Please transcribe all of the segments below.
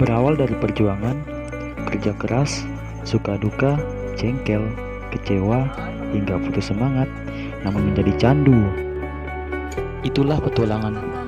berawal dari perjuangan, kerja keras, suka duka, jengkel, kecewa, hingga putus semangat, namun menjadi candu. Itulah petualangan.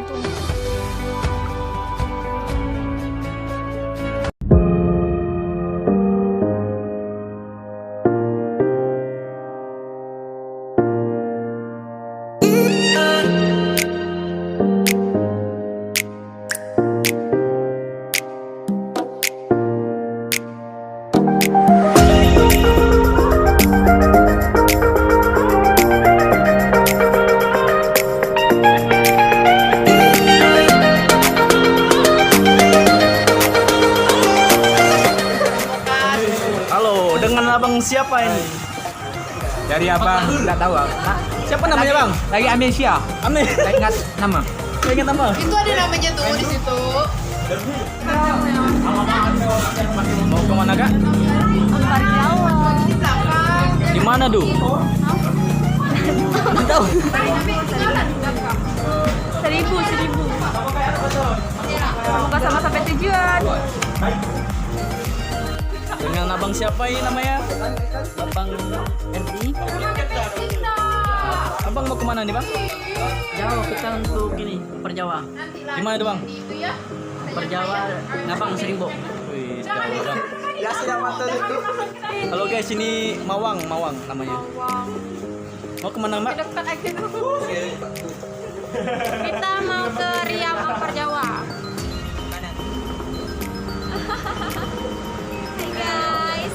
Abang siapa ini? Dari apa? Enggak tahu. Siapa namanya bang? Lagi amnesia. Enggak ingat nama. Saya ingat nama. Itu ada namanya tuh di situ. Mau kemana kak? Di belakang. Di mana tuh? Tidak tahu. Seribu. Semoga sama sampai tujuan. Dengan abang siapa ini namanya? Abang NI. Abang mau kemana nih bang? Jauh kita untuk ini Perjawa. Di mana tuh bang? Perjawa Ngabang Seribu. Wih, jauh bang. Halo guys, ini Mawang namanya. Mau kemana mbak? Dekat aja tuh. Kita mau ke Riau Perjawa. Hai guys.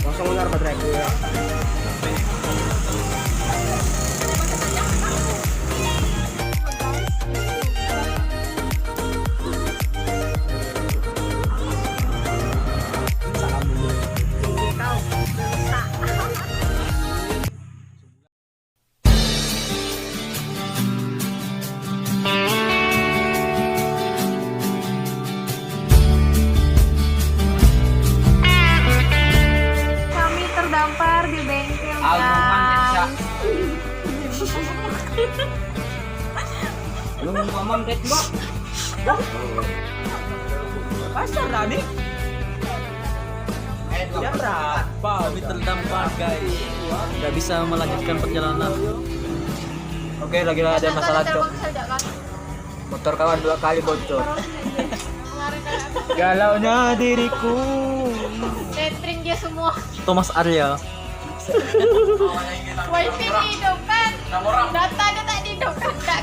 Langsung benar baterai gue. Kami terdampar di bengkel guys. Lu ngomong kayak gua. Pasar tadi? Jam berapa? Kami terdampar guys. Gak bisa melanjutkan perjalanan. Oke, lagi ada masalah cok. Motor kawan 2 kali bocor. Galaunya diriku. Setring dia semua. Thomas Arya. Wifi dihidupkan. Data dia tak dihidupkan.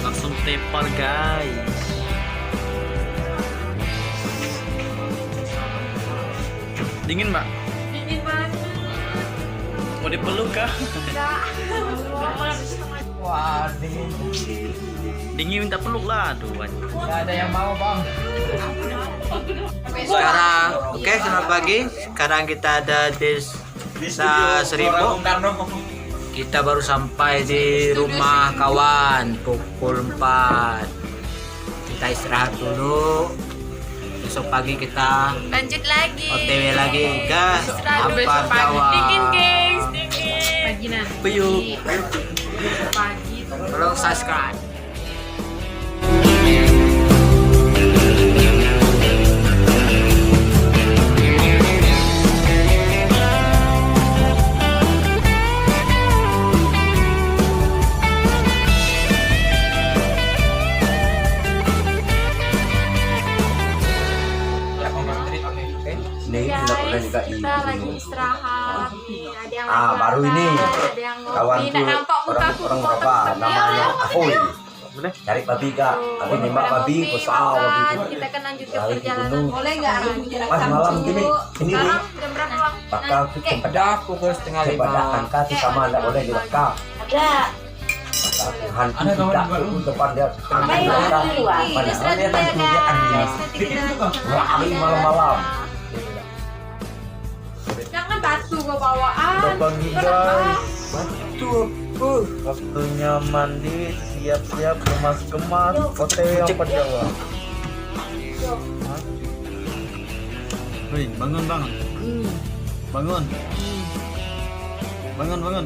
Langsung tepar guys. Dingin mbak? Dingin banget. Mau dipeluk kah? Wah, dingin. Dingin minta peluk lah. Aduh. Enggak ada yang mau, Bang. Sekarang, oke, selamat pagi. Sekarang kita ada di Desa Seribu. Kita baru sampai di rumah kawan pukul 4. Kita istirahat dulu. Besok pagi kita Lanjut lagi. OTW lagi ke Ampar Jawa. Dingin guys, dingin. Pagi nah. Puyuh. Pagi. Tolong subscribe. Guys, kita lagi istirahat. Ada yang baru ini Ada yang kawan ngopi, tuh nak nampak muka aku orang kok berapa temen-temen. namanya Ahoy. Boleh? Cari babi kak, aku nembak babi, besar babi itu. Kita kan lanjutkan Lari ke perjalanan. gunung. Boleh nggak? Pas malam gini, ini nih, Sekarang jam berapa bang? bakal Oke. Pada pukul setengah coba 5. angkat tuh sama nggak boleh dilekap. Ada. Bakal hantu tidak tuh depan dia angkat dilekap. Padahal dia hantu dia angin. Lari malam-malam. Jangan batu gua bawaan. Udah pagi guys. Betul. Waktunya mandi, siap-siap kemas-kemas, hotel yang Jawa. Wih, bangun bang. Bangun. Bangun.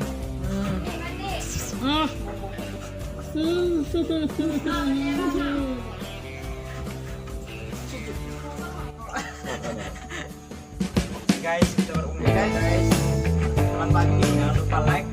Guys, kita berumur guys. Selamat pagi, jangan lupa like,